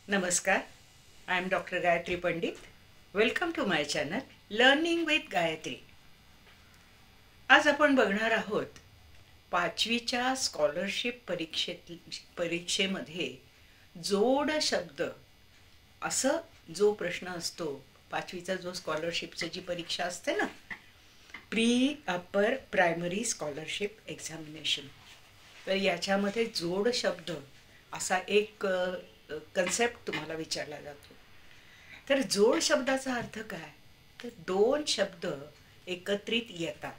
नमस्कार. I am doctor Gayatri Pandit. Welcome to my channel learning with Gayatri. आज आपण बघणार आहोत पाचवीच्या स्कॉलरशिप परीक्षेमध्ये जोड शब्द असं जो प्रश्न असतो. पाचवीचा जो स्कॉलरशिपची जी परीक्षा असते ना, प्री अपर प्रायमरी स्कॉलरशिप एक्झामिनेशन, तर याच्यामध्ये जोड शब्द असा एक कन्सेप्ट तुम्हाला विचारला जातो. तर जोड शब्दाचा अर्थ काय? तर दोन शब्द एकत्रित येतात.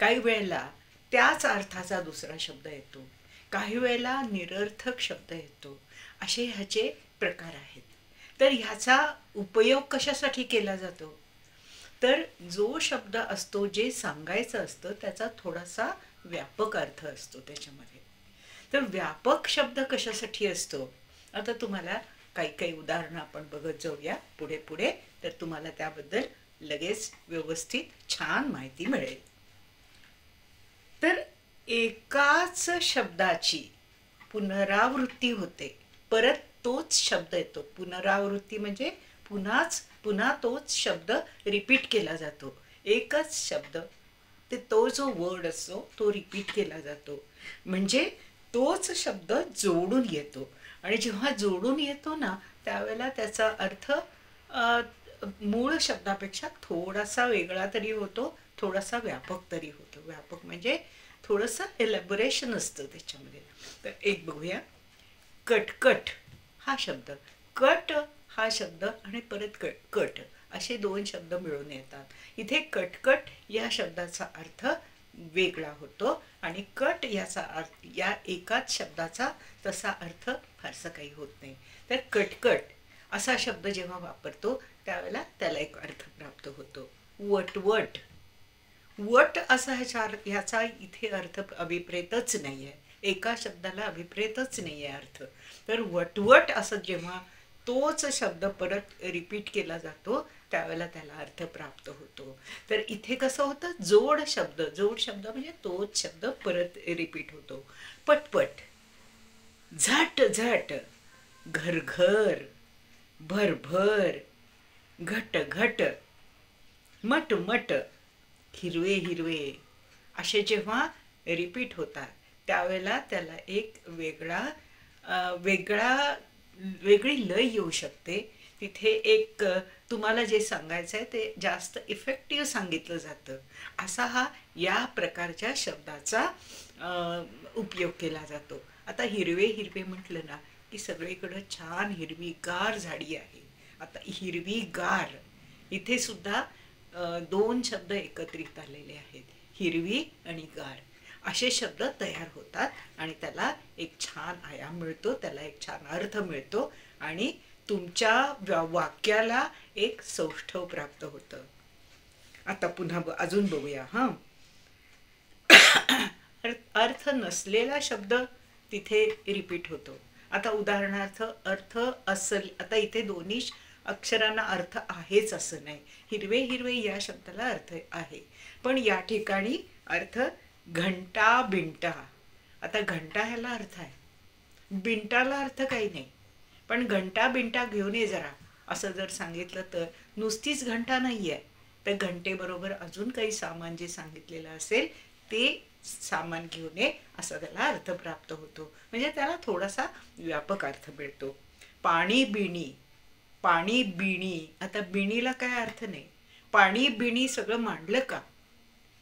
काही वेळेला त्याच अर्थाचा दुसरा शब्द येतो, काही वेळेला निरर्थक शब्द येतो. असे ह्याचे प्रकार आहेत. तर ह्याचा उपयोग कशासाठी केला जातो? तर जो शब्द असतो, जे सांगायचं असतं, त्याचा थोडासा व्यापक अर्थ असतो त्याच्यामध्ये. तर व्यापक शब्द कशासाठी असतो? आता तुम्हाला काही काही उदाहरणं आपण बघत जाऊया पुढे पुढे, तर तुम्हाला त्याबद्दल लगेच व्यवस्थित छान माहिती मिळेल. तर एकाच शब्दाची पुनरावृत्ती होते, परत तोच शब्द येतो. पुनरावृत्ती म्हणजे पुन्हा तोच शब्द रिपीट केला जातो. एकच शब्द, ते तो जो वर्ड असतो तो रिपीट केला जातो, म्हणजे तोच शब्द जोडून येतो. आणि जेव्हा जोडून येतो ना, त्यावेळेला त्याचा अर्थ मूळ शब्दापेक्षा थोडासा वेगळा तरी होतो, थोडासा व्यापक तरी होतो. व्यापक म्हणजे थोडंसं एलॅबोरेशन असतं त्याच्यामध्ये. तर एक बघूया. कटकट हा शब्द, कट हा शब्द आणि परत कट असे दोन शब्द मिळून येतात. इथे कटकट या शब्दाचा अर्थ वेगळा होतो आणि कट याचा अर्थ, या एकाच शब्दाचा तसा अर्थ फारसा काही होत नाही. तर कटकट असा शब्द जेव्हा वापरतो त्यावेळेला त्याला एक अर्थ प्राप्त होतो. वटवट, वट असा ह्याचा इथे अर्थ अभिप्रेतच नाही आहे. एका शब्दाला अभिप्रेतच नाही आहे अर्थ. तर वटवट असं जेव्हा तोच शब्द परत रिपीट केला जातो त्यावेळेला त्याला अर्थ प्राप्त होतो. तर इथे कसं होतं? जोड शब्द, जोड शब्द म्हणजे तोच शब्द परत रिपीट होतो. पटपट, झट झट, घरघर, भरभर, घट घट, मट मट, हिरवे हिरवे असे जेव्हा रिपीट होतात त्यावेळेला त्याला एक वेगळी लय येऊ शकते. तिथे एक तुम्हाला जे सांगायचं आहे ते जास्त इफेक्टिव्ह सांगितलं जातं. असा हा या प्रकारच्या शब्दाचा उपयोग केला जातो. आता हिरवे हिरवे म्हटलं ना की सगळीकडं छान हिरवीगार झाडी आहे. आता हिरवीगार, इथे सुद्धा दोन शब्द एकत्रित आलेले आहेत, हिरवी आणि गार असे शब्द तयार होतात आणि त्याला एक छान आयाम मिळतो, त्याला एक छान अर्थ मिळतो आणि तुमच्या वाक्याला एक सौष्ठव प्राप्त होतं. आता पुन्हा अजून बघूया. अर्थ नसलेला शब्द तिथे रिपीट होतो. आता उदाहरणार्थ अर्थ असल, आता इथे दोन्ही अक्षरांना अर्थ आहेच असं नाही. हिरवे हिरवे या शब्दाला अर्थ आहे, पण या ठिकाणी अर्थ घंटा बिंटा. आता घंटा ह्याला अर्थ आहे, बिंटाला अर्थ काही नाही. पण घंटा बिंटा घेऊन ये जरा असं जर सांगितलं तर नुसतीच घंटा नाही आहे, तर घंटेबरोबर अजून काही सामान जे सांगितलेलं असेल ते सामान घेऊन ये असा त्याला अर्थ प्राप्त होतो. म्हणजे त्याला थोडासा व्यापक अर्थ मिळतो. पाणी बिणी, पाणी बिणी. आता बिणीला काय अर्थ नाही. पाणी बिणी सगळं मांडलं का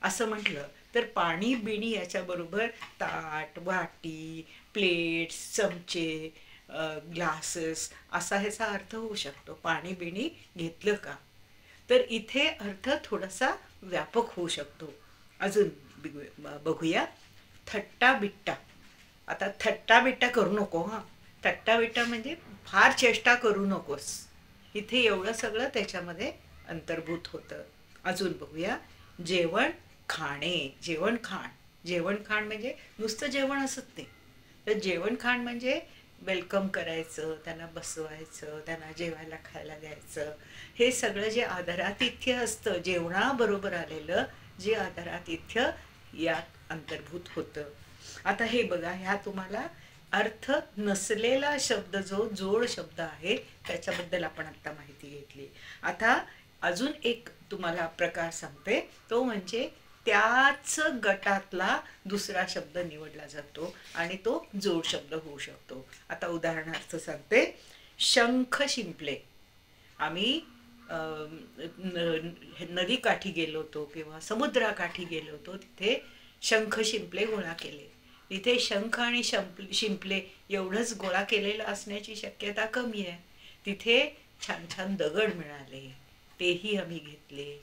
असं म्हटलं तर पाणी बिणी याच्याबरोबर ताट, वाटी, प्लेट्स, चमचे, ग्लासेस असा ह्याचा अर्थ होऊ शकतो. पाणी बिणी घेतलं का. तर इथे अर्थ थोडासा व्यापक होऊ शकतो. अजून बघूया. थट्टा बिट्टा. आता थट्टा बिट्टा करू नको. थट्टा बिट्टा म्हणजे फार चेष्टा करू नकोस. इथे एवढं सगळं त्याच्यामध्ये अंतर्भूत होतं. अजून बघूया. जेवण खाणे, जेवण खाण. जेवण खाण म्हणजे नुसतं जेवण असत नाही, तर जेवण खाण म्हणजे वेलकम करायचं, त्यांना बसवायचं, त्यांना जेवायला खायला द्यायचं. हे सगळं जे आदरातिथ्य असतं, जेवणाबरोबर आलेलं जे आदरातिथ्य यात अंतर्भूत होतं. आता हे बघा, ह्या तुम्हाला अर्थ नसलेला शब्द जो जोड शब्द आहे त्याच्याबद्दल आपण आता माहिती घेतली. आता अजून एक तुम्हाला प्रकार सांगते, तो म्हणजे त्याच गटातला दुसरा शब्द निवडला जातो आणि तो जोड शब्द होऊ शकतो. आता उदाहरणार्थ सांगते, शंख शिंपले. आम्ही नदीकाठी गेलो होतो किंवा समुद्राकाठी गेलो होतो, तिथे शंख शिंपले गोळा केले. तिथे शंख आणि शिंपले एवढंच गोळा केलेलं असण्याची शक्यता कमी आहे. तिथे छान छान दगड मिळाले, तेही आम्ही घेतले.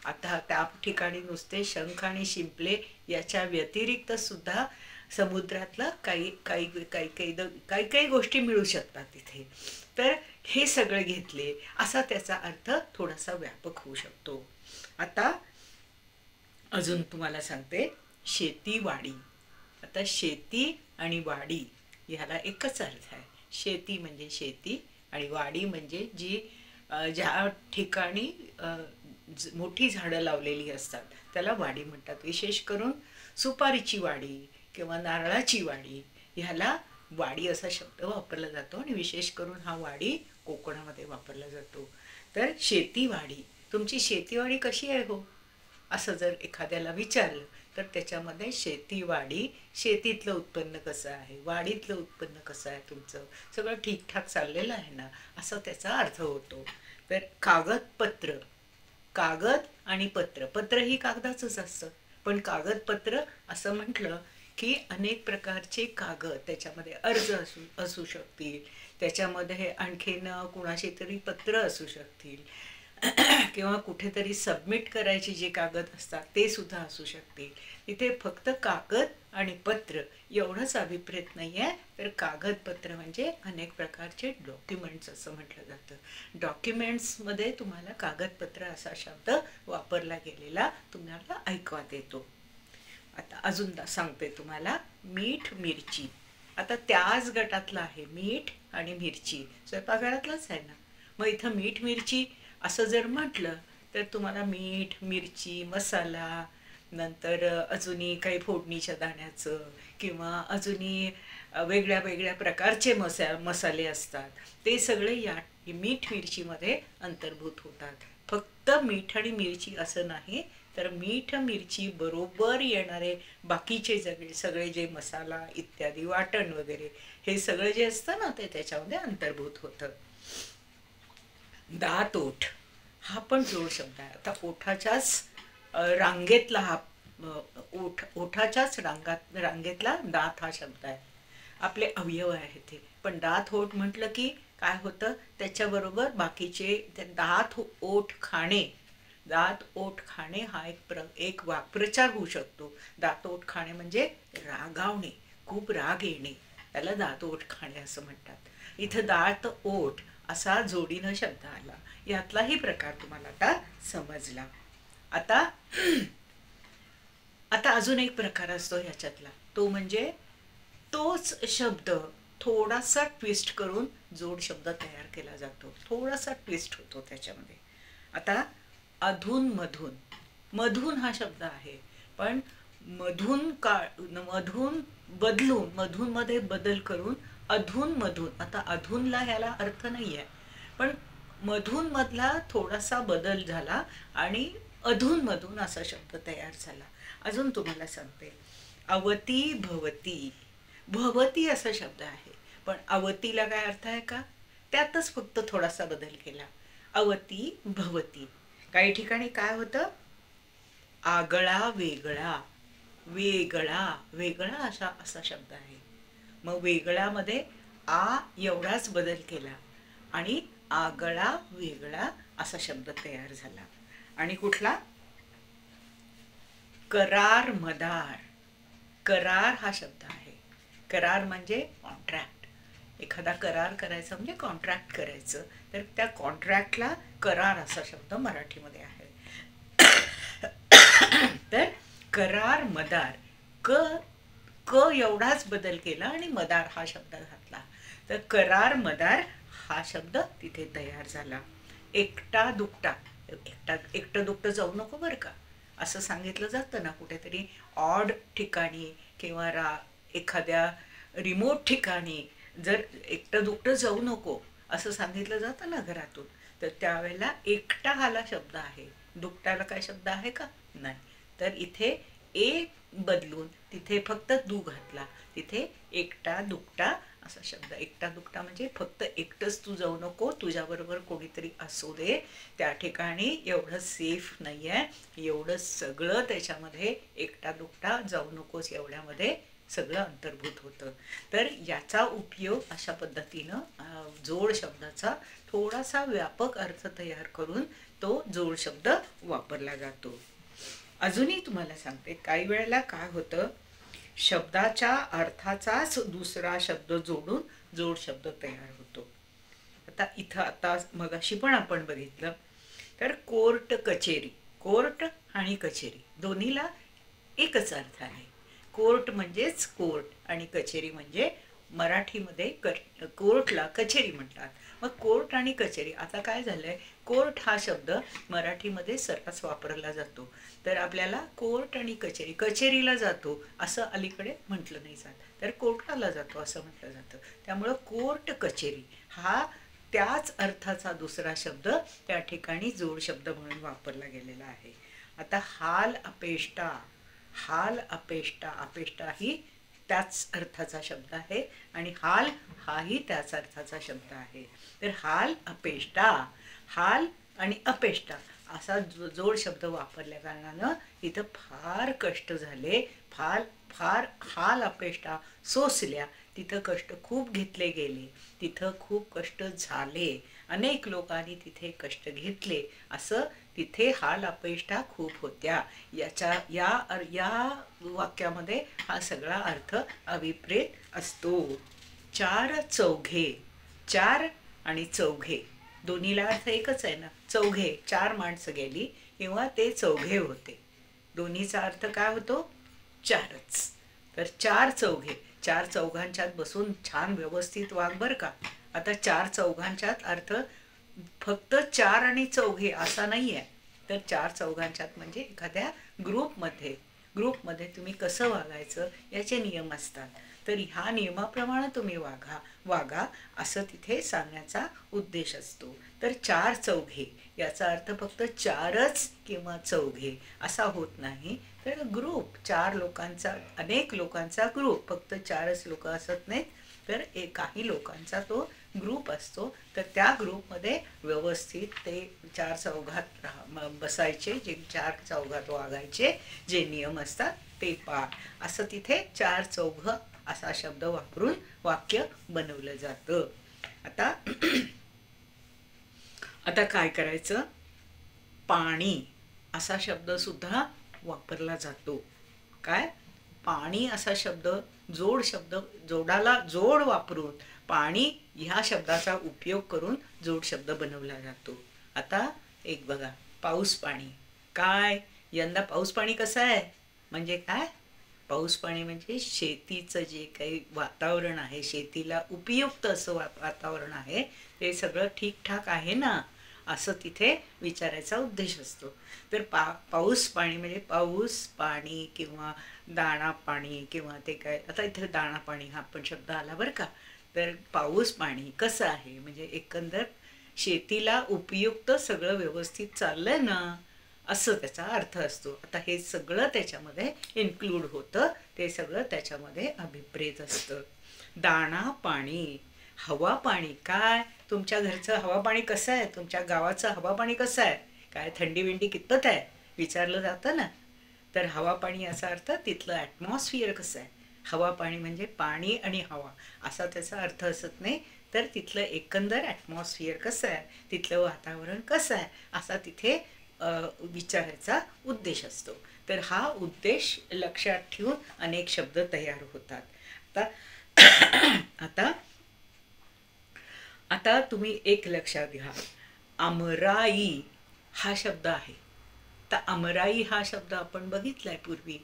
आता त्या ठिकाणी नुसते शंख आणि शिंपले याच्या व्यतिरिक्त सुद्धा समुद्रातला काही काही काही काही काही काही गोष्टी मिळू शकतात तिथे. तर हे सगळे घेतले असा त्याचा अर्थ थोडासा व्यापक होऊ शकतो. आता अजून तुम्हाला सांगते, शेतीवाडी. आता शेती आणि वाडी ह्याला एकच अर्थ आहे. शेती म्हणजे शेती आणि वाडी म्हणजे जी ज्या ठिकाणी मोठी झाडं लावलेली असतात त्याला वाडी म्हणतात. विशेष करून सुपारीची वाडी किंवा नारळाची वाडी ह्याला वाडी असा शब्द वापरला जातो आणि विशेष करून हा वाडी कोकणामध्ये वापरला जातो. तर शेतीवाडी, तुमची शेतीवाडी कशी आहे हो असं जर एखाद्याला विचारलं तर त्याच्यामध्ये शेतीवाडी, शेतीतलं उत्पन्न कसं आहे, वाडीतलं उत्पन्न कसं आहे, तुमचं सगळं ठीकठाक चाललेलं आहे ना, असा त्याचा अर्थ होतो. तर कागदपत्र, कागद आणि पत्र, पत्र ही कागदाचंच असतं, पण कागदपत्र असं म्हटलं की अनेक प्रकारचे कागद, त्याच्यामध्ये अर्ज असू शकतील, त्याच्यामध्ये आणखीन कुणाची तरी पत्र असू शकतील किंवा कुठेतरी सबमिट करायचे जे कागद असतात ते सुद्धा असू शकतील. इथे फक्त कागद आणि पत्र एवढंच अभिप्रेत नाही आहे, तर कागदपत्र म्हणजे अनेक प्रकारचे डॉक्युमेंट्स असं म्हटलं जातं. डॉक्युमेंट्समध्ये तुम्हाला कागदपत्र असा शब्द वापरला गेलेला तुम्हाला ऐकवात येतो. आता अजून सांगते तुम्हाला, मीठ मिरची. आता त्याच गटातलं आहे मीठ आणि मिरची, स्वयंपाकघरातलंच आहे ना. मग इथं मीठ मिरची असं जर म्हटलं तर तुम्हाला मीठ, मिरची, मसाला, नंतर अजूनही काही फोडणीच्या दाण्याचं किंवा अजूनही वेगळ्या वेगळ्या प्रकारचे मसाले असतात, ते सगळे या मीठ मिरचीमध्ये अंतर्भूत होतात. फक्त मीठ आणि मिरची असं नाही, तर मीठ मिरची बरोबर येणारे बाकीचे सगळे जे मसाला इत्यादी वाटण वगैरे हे सगळं जे असतं ना ते त्याच्यामध्ये अंतर्भूत होतं. दात ओठ हा पण जोड शब्द आहे. आता ओठाच्याच रांगेतला हा ओठाच्याच रांगेतला दात हा शब्द आहे. आपले अवयव आहे ते, पण दात ओठ म्हटलं की काय होतं, त्याच्याबरोबर बाकीचे दात ओठ खाणे, दात ओठ खाणे हा एक वाक्प्रचार होऊ शकतो. दात ओठ खाणे म्हणजे रागावणे, खूप राग येणे, त्याला दात ओठ खाणे असं म्हणतात. इथं दात ओठ असा जोडीनं शब्द आला. यातलाही प्रकार तुम्हाला आता समजला. आता अजून एक प्रकार असतो ह्याच्यातला, तो म्हणजे तोच शब्द थोडासा ट्विस्ट करून जोड शब्द तयार केला जातो. थोडासा ट्विस्ट होतो त्याच्यामध्ये. आता अधून मधून, मधून हा शब्द आहे, पण मधून बदलून, मधून मध्ये बदल करून अधून मधून. आता अधूनला ह्याला अर्थ नाही आहे, पण मधून मधला थोडासा बदल झाला आणि अधून मधून असा शब्द तयार झाला. अजून तुम्हाला सांगते, अवती भवती. भवती असा शब्द आहे, पण अवतीला काय अर्थ आहे का, त्यातच फक्त थोडासा बदल केला. अवती भवती. काही ठिकाणी काय होतं, आगळा वेगळा, वेगळा वेगळा असा शब्द आहे. मग वेगळामध्ये आ एवढाच बदल केला आणि आगळा वेगळा असा शब्द तयार झाला. आणि कुठला, करार मदार. करार हा शब्द आहे. करार म्हणजे कॉन्ट्रॅक्ट. एखादा करार करायचा म्हणजे कॉन्ट्रॅक्ट करायचं, तर त्या कॉन्ट्रॅक्टला करार असा शब्द मराठीमध्ये आहे. तर करार मदार, क एवढाच बदल केला आणि मदार हा शब्द घातला, तर करार मदार हा शब्द तिथे तयार झाला. एकटा दुकटा. एकटं दुकटं जाऊ नको बरं का, असं सांगितलं जातं ना कुठेतरी ऑड ठिकाणी किंवा एखाद्या रिमोट ठिकाणी जर एकटं दुकटं जाऊ नको असं सांगितलं जातं ना घरातून, तर त्यावेळेला एकटा हाला शब्द आहे. दुकटाला काय शब्द आहे का? नाही. तर इथे ए बदलून तिथे फक्त दू घातला. तिथे एकटा दुकटा असा शब्द. एकटा दुकटा म्हणजे फक्त एकटंच तू जाऊ नको, तुझ्याबरोबर कोणीतरी असू दे. त्या ठिकाणी एवढं सेफ नाही आहे, एवढं सगळं त्याच्यामध्ये एकटा दुकटा जाऊ नकोस एवढ्यामध्ये सगळं अंतर्भूत होतं. तर याचा उपयोग अशा पद्धतीनं जोड शब्दाचा थोडासा व्यापक अर्थ तयार करून तो जोड शब्द वापरला जातो. अजूनही तुम्हाला सांगते, काही वेळेला काय होतं, शब्दाच्या अर्थाचाच दुसरा शब्द जोडून जोड शब्द तयार होतो. आता मगाशी पण आपण बघितलं, तर कोर्ट कचेरी, कोर्ट आणि कचेरी दोन्हीला एकच अर्थ आहे. कोर्ट म्हणजेच कोर्ट आणि कचेरी म्हणजे मराठीमध्ये कोर्टला कचेरी म्हणतात. मग कोर्ट आणि कचेरी, आता काय झालंय, कोर्ट हा शब्द मराठीमध्ये सर्रास वापरला जातो. तर आपल्याला कोर्ट आणि कचेरी, कचेरीला जातो असं अलीकडे म्हटलं नाही जात, तर कोर्टाला जातो असं म्हटलं जातं. त्यामुळं कोर्ट कचेरी हा त्याच अर्थाचा दुसरा शब्द त्या ठिकाणी जोड शब्द म्हणून वापरला गेलेला आहे. आता हाल अपेष्टा, हाल अपेष्टा, अपेष्टा ही त्याच अर्थाचा शब्द आहे आणि हाल हाही त्याच अर्थाचा शब्द आहे. तर हाल अपेष्टा, हाल आणि अपेष्टा असा जोड शब्द वापरल्या कारणानं इथं फार कष्ट झाले, फार फार हाल अपेष्टा सोसल्या, तिथं कष्ट खूप घेतले गेले, तिथं खूप कष्ट झाले, अनेक लोकांनी तिथे कष्ट घेतले, असं तिथे हाल अपेष्टा खूप होत्या. या वाक्यामध्ये हा सगळा अर्थ अभिप्रेत असतो. चार चौघे, चार आणि चौघे दोन्हीला अर्थ एकच आहे ना. चौघे चार माणसं गेली किंवा ते चौघे होते, दोन्हीचा अर्थ काय होतो? चारच. तर चार चौघे, चार चौघांच्यात बसून छान व्यवस्थित वाग बर का. आता चार चौघांच्यात अर्थ फक्त चार आणि चौघे असा नाही आहे, तर चार चौघांच्यात म्हणजे एखाद्या ग्रुपमध्ये तुम्ही कसं वागायचं याचे नियम असतात. तर ह्या नियमाप्रमाणे तुम्ही वागा असं तिथे सांगण्याचा उद्देश असतो. तर चार चौघे याचा अर्थ फक्त चारच किंवा चौघे असा होत नाही, तर ग्रुप, चार लोकांचा, अनेक लोकांचा ग्रुप, फक्त चारच लोक असत नाहीत, तर काही लोकांचा तो ग्रुप असतो. तर त्या ग्रुपमध्ये व्यवस्थित ते चार चौघात बसायचे, जे चार चौघात वागायचे, जे नियम असतात ते असं तिथे चार चौघ असा शब्द वापरून वाक्य बनवलं जातं. आता काय करायचं, पाणी असा शब्द सुद्धा वापरला जातो. काय, पाणी असा शब्द जोडाला जोड वापरून पाणी ह्या शब्दाचा उपयोग करून जोड शब्द बनवला जातो. आता एक बघा, पाऊस पाणी. काय, यंदा पाऊस पाणी कसं आहे, म्हणजे काय, पाऊस पाणी म्हणजे शेतीचं जे काही वातावरण आहे, शेतीला उपयुक्त असं वातावरण आहे, ते सगळं ठीकठाक आहे ना, असं तिथे विचारायचा उद्देश असतो. तर पाऊस पाणी म्हणजे पाऊस पाणी किंवा दाणा पाणी किंवा ते काय, आता इथे दाणा पाणी हा पण शब्द आला बरं का. तर पाऊस पाणी कसं आहे म्हणजे एकंदर शेतीला उपयुक्त सगळं व्यवस्थित चाललंय ना, असं त्याचा अर्थ असतो. आता हे सगळं त्याच्यामध्ये इन्क्लूड होतं, ते सगळं त्याच्यामध्ये अभिप्रेत असतं. दाणा पाणी, हवा पाणी. काय, तुमच्या घरचं हवा पाणी कसं आहे, तुमच्या गावाचं हवा पाणी कसं आहे, काय थंडी विंडी कितपत आहे विचारलं जातं ना. तर हवा पाणी याचा अर्थ तिथलं ॲटमॉस्फिअर कसं आहे. हवा पाणी म्हणजे पाणी आणि हवा असा त्याचा अर्थ असत नाही, तर तिथलं एकंदर ॲटमॉस्फिअर कसं आहे, तिथलं वातावरण कसं आहे असा तिथे विचारायचा उद्देश असतो. तर हा उद्देश लक्षात ठेवून अनेक शब्द तयार होतात. आता तुम्ही एक लक्षात घ्या, आमराई हा शब्द आहे. तर आमराई हा शब्द आपण बघितलाय पूर्वी.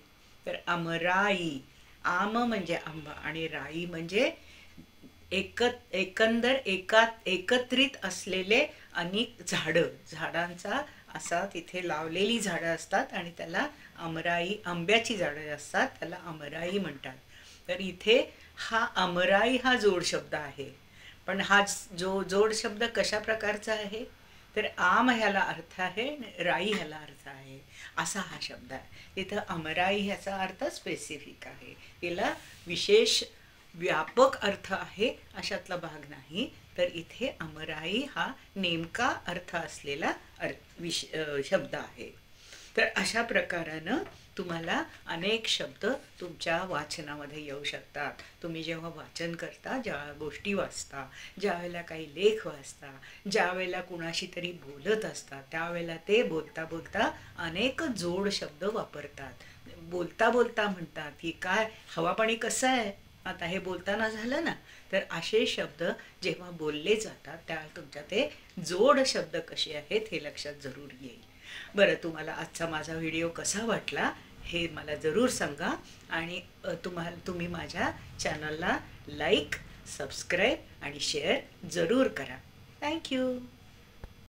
तर आमराई, आम म्हणजे आंबा आणि राई म्हणजे एकत्रित असलेले अनेक झाडांचा असा तिथे लावलेली झाडं असतात आणि त्याला आमराई, आंब्याची झाडं असतात, त्याला आमराई म्हणतात. तर इथे हा अमराई हा जोड शब्द आहे. पण हा जो जोड शब्द कशा प्रकारचा आहे, तर आम ह्याला अर्थ आहे आणि राई ह्याला अर्थ आहे, असा हा शब्द आहे. इथं अमराई ह्याचा अर्थ स्पेसिफिक आहे, तिला विशेष व्यापक अर्थ आहे अशातला भाग नाही. तर इथे अमराई हा नेमका अर्थ असलेला शब्द आहे. तर अशा प्रकारानं तुम्हाला अनेक शब्द तुमच्या वाचनामध्ये येऊ शकतात. तुम्ही जेव्हा वाचन करता, ज्या गोष्टी वाचता, ज्या वेळेला काही लेख वाचता, ज्या वेळेला कुणाशी तरी बोलत असता, त्यावेळेला ते बोलता बोलता अनेक जोड शब्द वापरतात. बोलता बोलता म्हणतात की काय हवा पाणी कसं आहे, आता हे बोलताना झालं ना. तर असे शब्द जेव्हा बोलले जातात त्यावेळेला तुमच्या ते जोड शब्द कसे आहेत हे लक्षात जरूर येईल. बरं, तुम्हाला आजचा माझा व्हिडिओ कसा वाटला हे मला जरूर सांगा. आणि तुम्ही माझ्या चॅनलला लाईक, सबस्क्राईब आणि शेअर जरूर करा. थँक्यू.